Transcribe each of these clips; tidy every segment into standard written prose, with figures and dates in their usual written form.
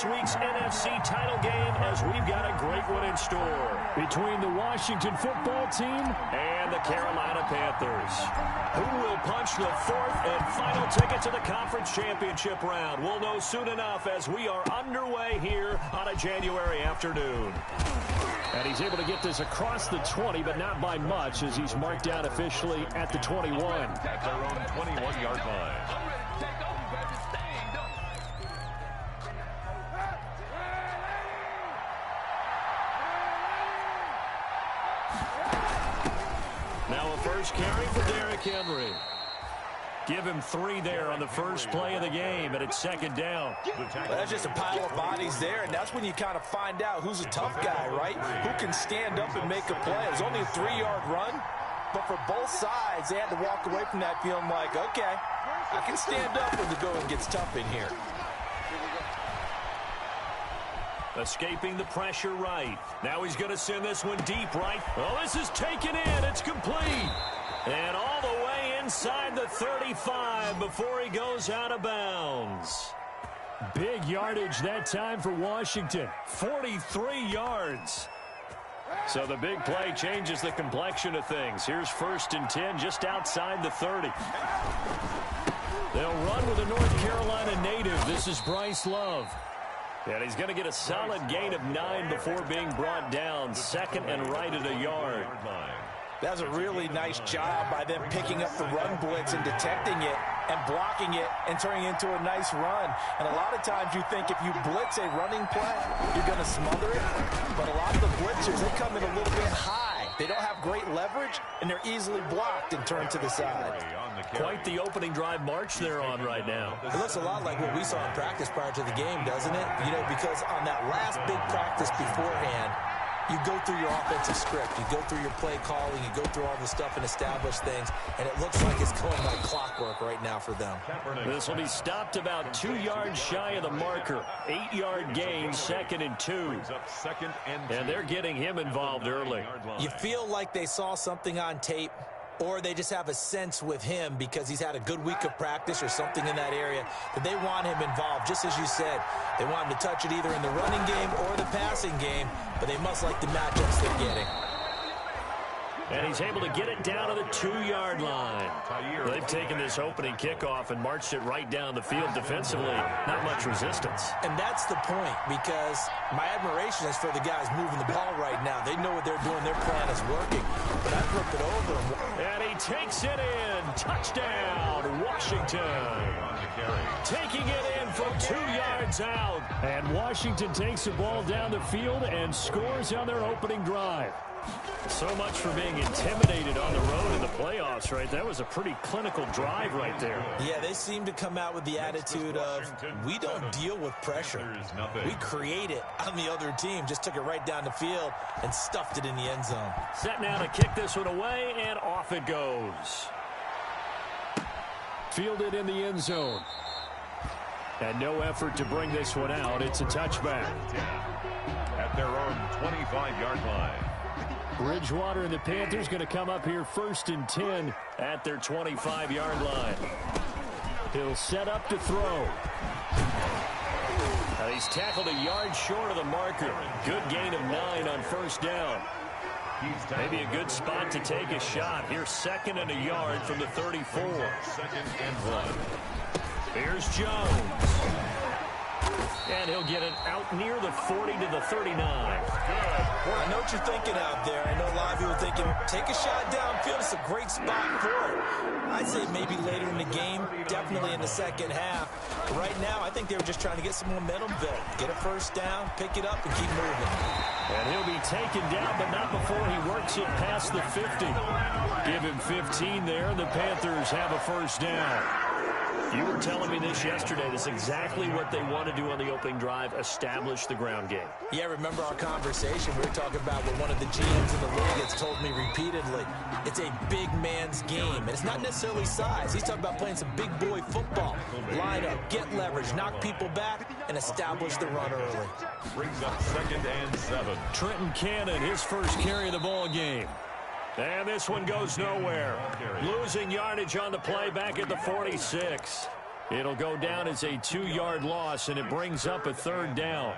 this week's NFC title game as we've got a great one in store. Between the Washington football team and the Carolina Panthers. Who will punch the fourth and final ticket to the conference championship round? We'll know soon enough as we are underway here on a January afternoon. And he's able to get this across the 20, but not by much as he's marked down officially at the 21. At their own 21-yard line. Now a first carry for Derrick Henry. Give him 3 there on the first play of the game, and it's second down. That's just a pile of bodies there, and that's when you kind of find out who's a tough guy, right? Who can stand up and make a play. It was only a 3-yard run, but for both sides, they had to walk away from that feeling like, okay, I can stand up when the going gets tough in here. Escaping the pressure right. Now he's going to send this one deep right. Oh, this is taken in. It's complete. And all the way inside the 35 before he goes out of bounds. Big yardage that time for Washington. 43 yards. So the big play changes the complexion of things. Here's 1st and 10 just outside the 30. They'll run with a North Carolina native. This is Bryce Love. And he's going to get a solid gain of 9 before being brought down. Second and right at a yard. That was a really nice job by them picking up the run blitz and detecting it and blocking it and turning it into a nice run. And a lot of times you think if you blitz a running play, you're going to smother it. But a lot of the blitzers, they come in a little bit high. They don't have great leverage, and they're easily blocked and turned to the side. Quite the opening drive march they're on right now. It looks a lot like what we saw in practice prior to the game, doesn't it? You know, because on that last big practice beforehand, you go through your offensive script. You go through your play calling. You go through all the stuff and establish things. And it looks like it's going like clockwork right now for them. This will be stopped about 2 yards shy of the marker. 8-yard gain, 2nd and 2. And they're getting him involved early. You feel like they saw something on tape, or they just have a sense with him because he's had a good week of practice or something in that area that they want him involved. Just as you said, they want him to touch it either in the running game or the passing game, but they must like the matchups they're getting. And he's able to get it down to the 2-yard line. They've taken this opening kickoff and marched it right down the field defensively. Not much resistance. And that's the point, because my admiration is for the guys moving the ball right now. They know what they're doing. Their plan is working. But I flipped it over. And he takes it in. Touchdown, Washington. Taking it in from 2 yards out. And Washington takes the ball down the field and scores on their opening drive. So much for being intimidated on the road in the playoffs, right? That was a pretty clinical drive right there. Yeah, they seem to come out with the attitude of, we don't deal with pressure. We create it on the other team. Just took it right down the field and stuffed it in the end zone. Set now to kick this one away, and off it goes. Fielded in the end zone. And no effort to bring this one out. It's a touchback. At their own 25-yard line. Bridgewater and the Panthers going to come up here 1st and 10 at their 25-yard line. He'll set up to throw. Now he's tackled a yard short of the marker. Good gain of 9 on 1st down. Maybe a good spot to take a shot. Here's 2nd and a yard from the 34. 2nd and 1. Here's Jones. And he'll get it out near the 40 to the 39. I know what you're thinking out there. I know a lot of people are thinking, take a shot downfield. It's a great spot for it. I'd say maybe later in the game, definitely in the second half. But right now, I think they were just trying to get some momentum built. Get a 1st down, pick it up, and keep moving. And he'll be taken down, but not before he works it past the 50. Give him 15 there, and the Panthers have a 1st down. You were telling me this yesterday. That's exactly what they want to do on the opening drive, establish the ground game. Yeah, remember our conversation? We were talking about what one of the GMs in the league has told me repeatedly. It's a big man's game, and it's not necessarily size. He's talking about playing some big boy football. Line up, get leverage, knock people back, and establish the run early. Brings up 2nd and 7. Trenton Cannon, his first carry of the ball game. And this one goes nowhere. Losing yardage on the play back at the 46. It'll go down as a 2-yard loss, and it brings up a 3rd down.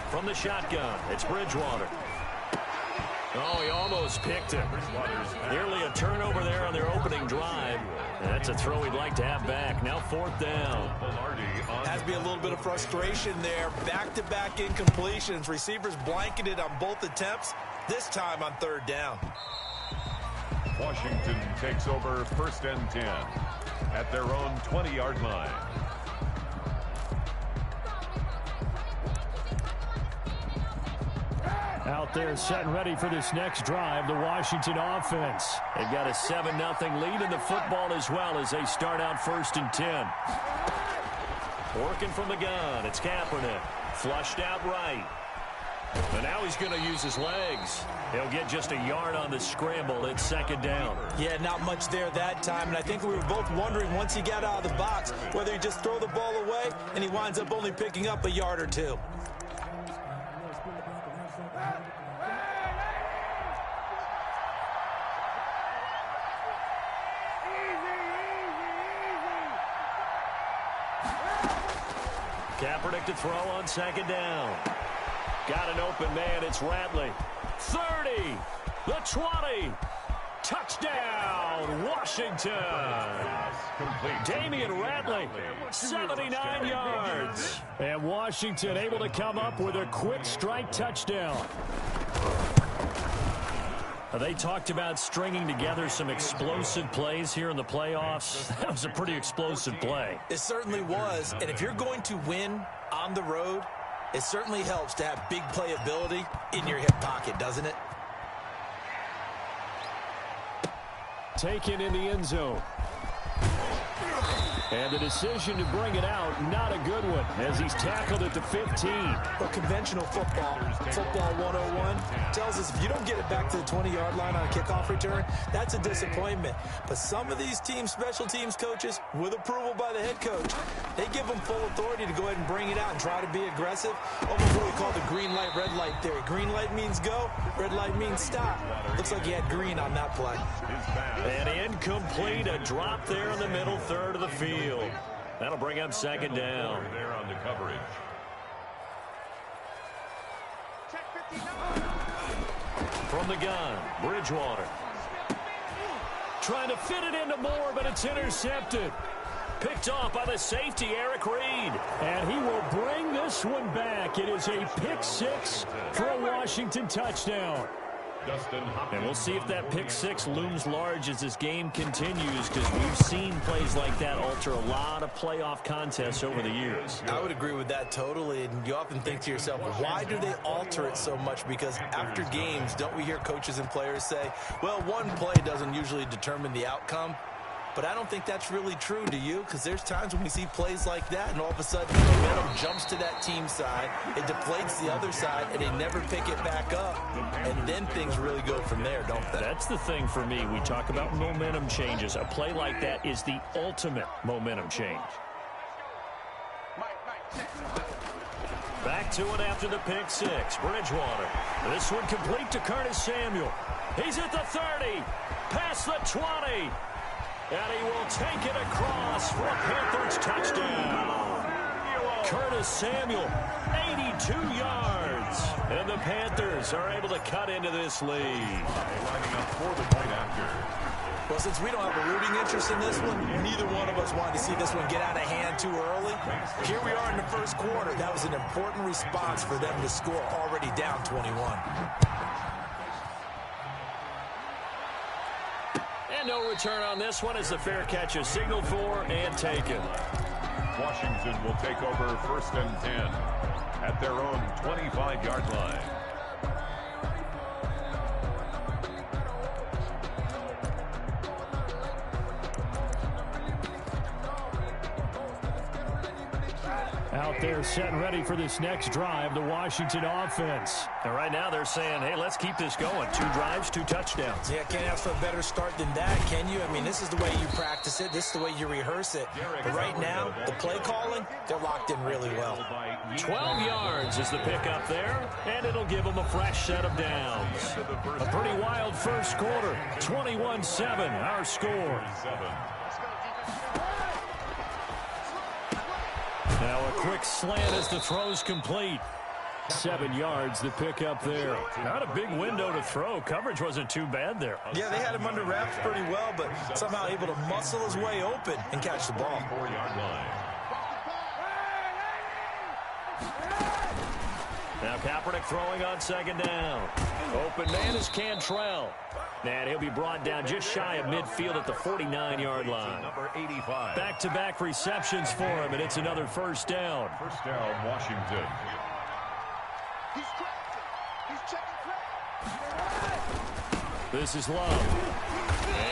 From the shotgun, it's Bridgewater. Oh, he almost picked him. Nearly a turnover there on their opening drive. That's a throw he'd like to have back. Now 4th down. Has to be a little bit of frustration there. Back-to-back incompletions. Receivers blanketed on both attempts, this time on 3rd down. Washington takes over 1st and 10 at their own 20-yard line. Out there set and ready for this next drive, the Washington offense. They've got a 7-0 lead in the football as well as they start out 1st and 10. Working from the gun, it's Kaepernick. Flushed out right. And now he's going to use his legs. He'll get just a yard on the scramble. It's 2nd down. Yeah, not much there that time. And I think we were both wondering once he got out of the box whether he just throw the ball away and he winds up only picking up a yard or 2. Kaepernick to throw on 2nd down. Got an open man. It's Ratley. 30. The 20. Touchdown, Washington. Damian Ratley, 79 yards. And Washington able to come up with a quick strike touchdown. They talked about stringing together some explosive plays here in the playoffs. That was a pretty explosive play. It certainly was. And if you're going to win on the road, it certainly helps to have big playability in your hip pocket, doesn't it? Taken in the end zone. And the decision to bring it out, not a good one, as he's tackled at the 15. But conventional football 101, tells us if you don't get it back to the 20-yard line on a kickoff return, that's a disappointment. But some of these teams, special teams coaches, with approval by the head coach, they give them full authority to go ahead and bring it out and try to be aggressive. Almost what we call the green light, red light theory. Green light means go, red light means stop. Looks like he had green on that play. And incomplete, a drop there in the middle third of the field. That'll bring up 2nd down. There on the coverage. From the gun, Bridgewater. Trying to fit it into Moore, but it's intercepted. Picked off by the safety, Eric Reed. And he will bring this one back. It is a pick 6 for a Washington touchdown. And we'll see if that pick 6 looms large as this game continues, because we've seen plays like that alter a lot of playoff contests over the years. I would agree with that totally, and you often think to yourself, why do they alter it so much? Because after games, don't we hear coaches and players say, well, one play doesn't usually determine the outcome? But I don't think that's really true, do you? Because there's times when we see plays like that, and all of a sudden, the momentum jumps to that team side, it deflates the other side, and they never pick it back up. And then things really go from there, don't they? That's the thing for me. We talk about momentum changes. A play like that is the ultimate momentum change. Back to it after the pick 6. Bridgewater. This one complete to Curtis Samuel. He's at the 30. Past the 20. And he will take it across for a Panthers touchdown. Curtis Samuel, 82 yards. And the Panthers are able to cut into this lead. Lining up for the point after. Well, since we don't have a rooting interest in this one, neither one of us wanted to see this one get out of hand too early. Here we are in the first quarter. That was an important response for them to score, already down 21. No return on this one as the fair catch is signaled for and taken. Washington will take over 1st and 10 at their own 25-yard line. Out They're set and ready for this next drive, the Washington offense. And right now they're saying, hey, let's keep this going. 2 drives, 2 touchdowns. Yeah, can't ask for a better start than that, can you? I mean, this is the way you practice it. This is the way you rehearse it. But right now, the play calling, they're locked in really well. 12 yards is the pickup there, and it'll give them a fresh set of downs. A pretty wild first quarter. 21-7, our score. Now a quick slant as the throw's complete. 7 yards, the pickup there. Not a big window to throw. Coverage wasn't too bad there. Yeah, they had him under wraps pretty well, but somehow able to muscle his way open and catch the ball. 4-yard line. Now Kaepernick throwing on second down. Open man is Cantrell. And he'll be brought down just shy of midfield at the 49-yard line. Number 85. Back-to-back receptions for him, and it's another first down. First down, Washington. This is Love.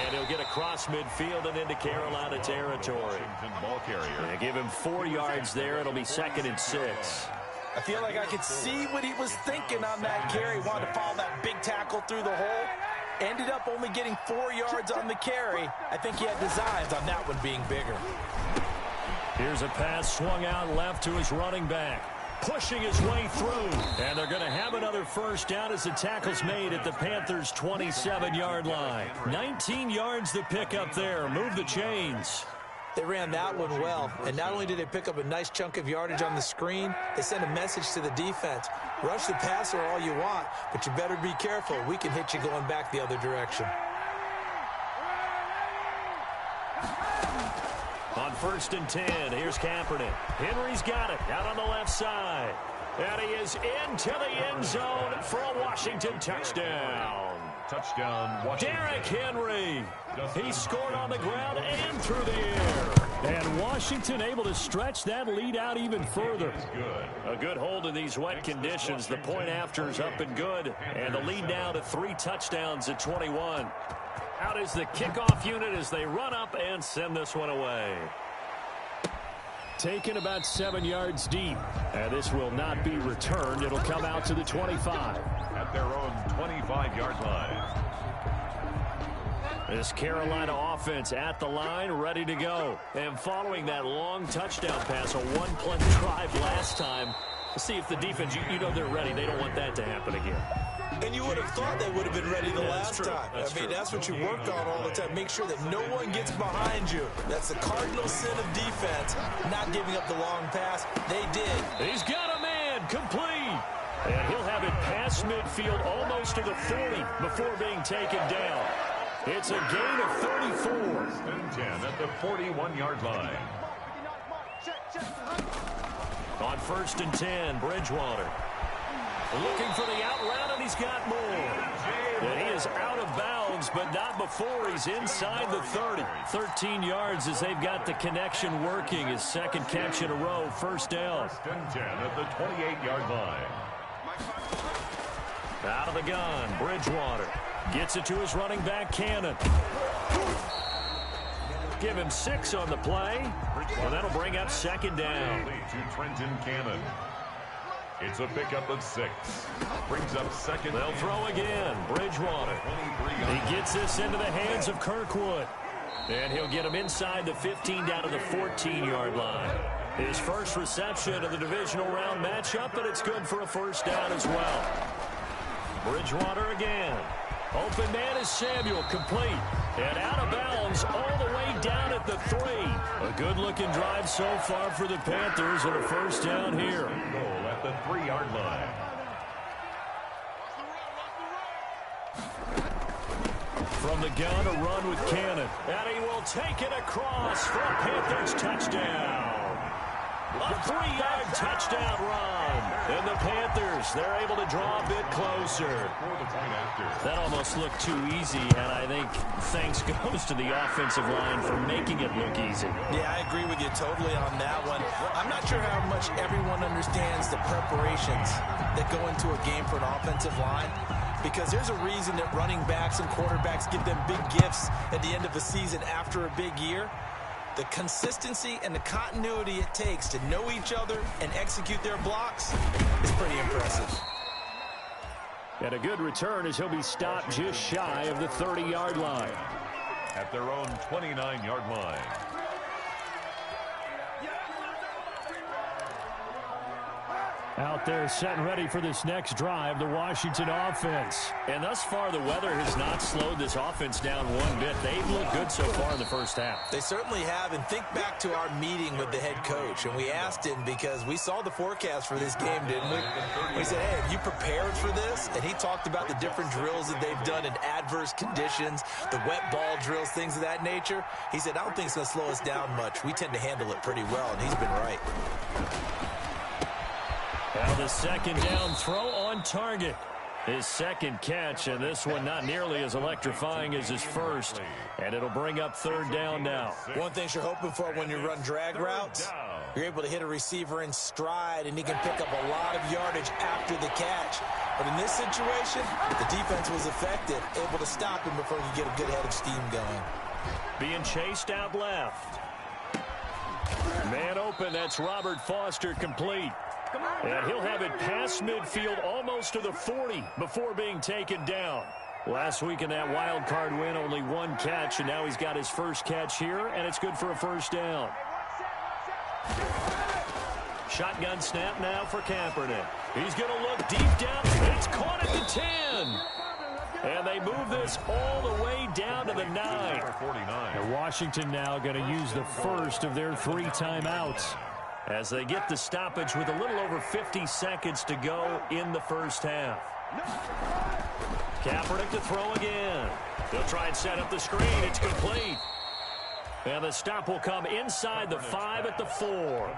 And he'll get across midfield and into Carolina territory. Washington ball carrier. They give him 4 yards there. It'll be 2nd and 6. I feel like I could see what he was thinking on that carry. Wanted to follow that big tackle through the hole. Ended up only getting 4 yards on the carry. I think he had designs on that one being bigger. Here's a pass swung out left to his running back. Pushing his way through. And they're going to have another first down as the tackle's made at the Panthers' 27-yard line. 19 yards the pickup there. Move the chains. They ran that one well, and not only did they pick up a nice chunk of yardage on the screen, they sent a message to the defense. Rush the passer all you want, but you better be careful. We can hit you going back the other direction. On 1st and 10, here's Kaepernick. Henry's got it out on the left side. And he is into the end zone for a Washington touchdown. Touchdown, Washington. Derrick Henry. He scored on the ground and through the air. And Washington able to stretch that lead out even further. A good hold in these wet conditions. The point after's up and good. And the lead now to 3 touchdowns at 21. Out is the kickoff unit as they run up and send this one away. Taken about 7 yards deep. And this will not be returned. It'll come out to the 25. At their own 25-yard line. This Carolina offense at the line, ready to go. And following that long touchdown pass, a one-play drive last time, see if the defense, you know they're ready. They don't want that to happen again. And you would have thought they would have been ready the last time. I mean, that's what you work on all the time. Make sure that no one gets behind you. That's the cardinal sin of defense, not giving up the long pass. They did. He's got a man, complete. And he'll have it past midfield almost to the 40 before being taken down. It's a gain of 34. 10 at the 41-yard line. On 1st and 10, Bridgewater. Looking for the out route, and he's got more. And he is out of bounds, but not before he's inside the 30. 13 yards as they've got the connection working. His 2nd catch in a row, first down. 1st and 10 at the 28-yard line. Out of the gun, Bridgewater. Gets it to his running back, Cannon. Give him 6 on the play. And that'll bring up 2nd down. To Trenton Cannon. It's a pickup of 6. Brings up 2nd. They'll throw again. Bridgewater. He gets this into the hands of Kirkwood. And he'll get him inside the 15 down to the 14-yard line. His first reception of the divisional round matchup, and it's good for a first down as well. Bridgewater again. Open man is Samuel, complete. And out of bounds all the way down at the 3. A good-looking drive so far for the Panthers and a first down here. Goal at the 3-yard line. From the gun, a run with Cannon. And he will take it across for a Panthers touchdown. A 3-yard touchdown run. And the Panthers, they're able to draw a bit closer. That almost looked too easy, and I think thanks goes to the offensive line for making it look easy. Yeah, I agree with you totally on that one. I'm not sure how much everyone understands the preparations that go into a game for an offensive line, because there's a reason that running backs and quarterbacks give them big gifts at the end of the season after a big year. The consistency and the continuity it takes to know each other and execute their blocks is pretty impressive. And a good return as he'll be stopped just shy of the 30-yard line. At their own 29-yard line. Out there set and ready for this next drive, the Washington offense. And thus far, the weather has not slowed this offense down one bit. They've looked good so far in the first half. They certainly have. And think back to our meeting with the head coach. And we asked him because we saw the forecast for this game, didn't we? We said, hey, have you prepared for this? And he talked about the different drills that they've done in adverse conditions, the wet ball drills, things of that nature. He said, I don't think it's going to slow us down much. We tend to handle it pretty well, and he's been right. Now the second down throw on target. His second catch, and this one not nearly as electrifying as his first. And it'll bring up third down now. One thing you're hoping for when you run drag routes, you're able to hit a receiver in stride, and he can pick up a lot of yardage after the catch. But in this situation, the defense was effective, able to stop him before he could get a good head of steam going. Being chased out left. Man open, that's Robert Foster, complete. And he'll have it past midfield almost to the 40 before being taken down. Last week in that wild card win, only one catch, and now he's got his first catch here, and it's good for a first down. Shotgun snap now for Kaepernick. He's going to look deep down. It's caught at the 10. And they move this all the way down to the 9. And Washington now going to use the first of their 3 timeouts, as they get the stoppage with a little over 50 seconds to go in the first half. Kaepernick to throw again. They'll try and set up the screen. It's complete. And the stop will come inside the 5 at the 4.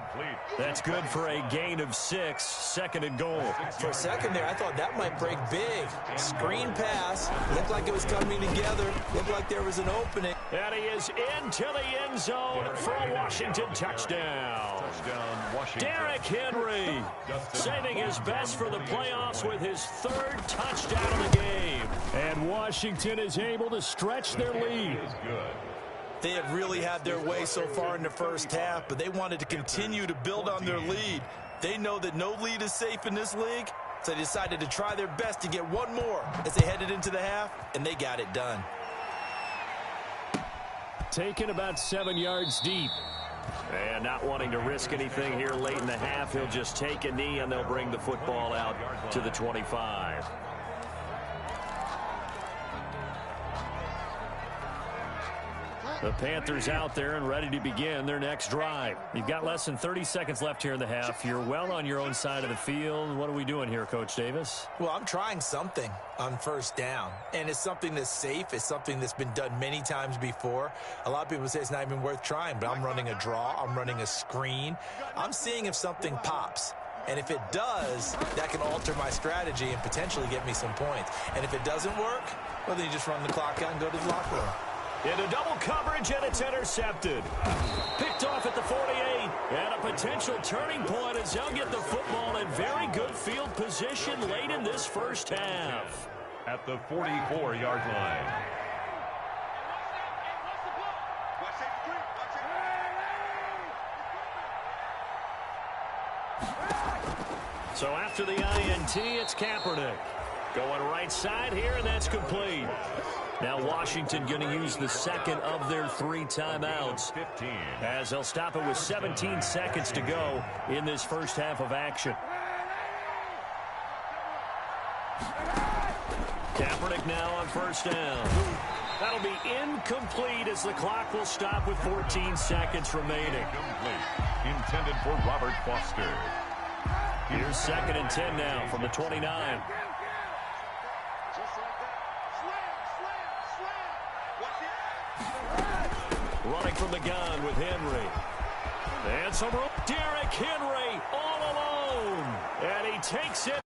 That's good for a gain of 6, second and goal. For a second there, I thought that might break big. Screen pass. Looked like it was coming together. Looked like there was an opening. And he is into the end zone for a Washington touchdown. Derrick Henry saving his best for the playoffs with his 3rd touchdown of the game. And Washington is able to stretch their lead. They have really had their way so far in the first half, but they wanted to continue to build on their lead. They know that no lead is safe in this league, so they decided to try their best to get one more as they headed into the half, and they got it done. Taken about 7 yards deep. And not wanting to risk anything here late in the half, he'll just take a knee, and they'll bring the football out to the 25. The Panthers out there and ready to begin their next drive. You've got less than 30 seconds left here in the half. You're well on your own side of the field. What are we doing here, Coach Davis? Well, I'm trying something on first down, and it's something that's safe. It's something that's been done many times before. A lot of people say it's not even worth trying, but I'm running a draw. I'm running a screen. I'm seeing if something pops. And if it does, that can alter my strategy and potentially get me some points. And if it doesn't work, well, then you just run the clock out and go to the locker room. Into double coverage, and it's intercepted. Picked off at the 48. And a potential turning point as they'll get the football in very good field position late in this first half. At the 44-yard line. So after the INT, it's Kaepernick. Going right side here, and that's complete. Now Washington going to use the second of their 3 timeouts as they'll stop it with 17 seconds to go in this first half of action. Kaepernick now on first down. That'll be incomplete as the clock will stop with 14 seconds remaining. Intended for Robert Foster. Here's 2nd and 10 now from the 29. Running from the gun with Henry. And some room. Derrick Henry all alone. And he takes it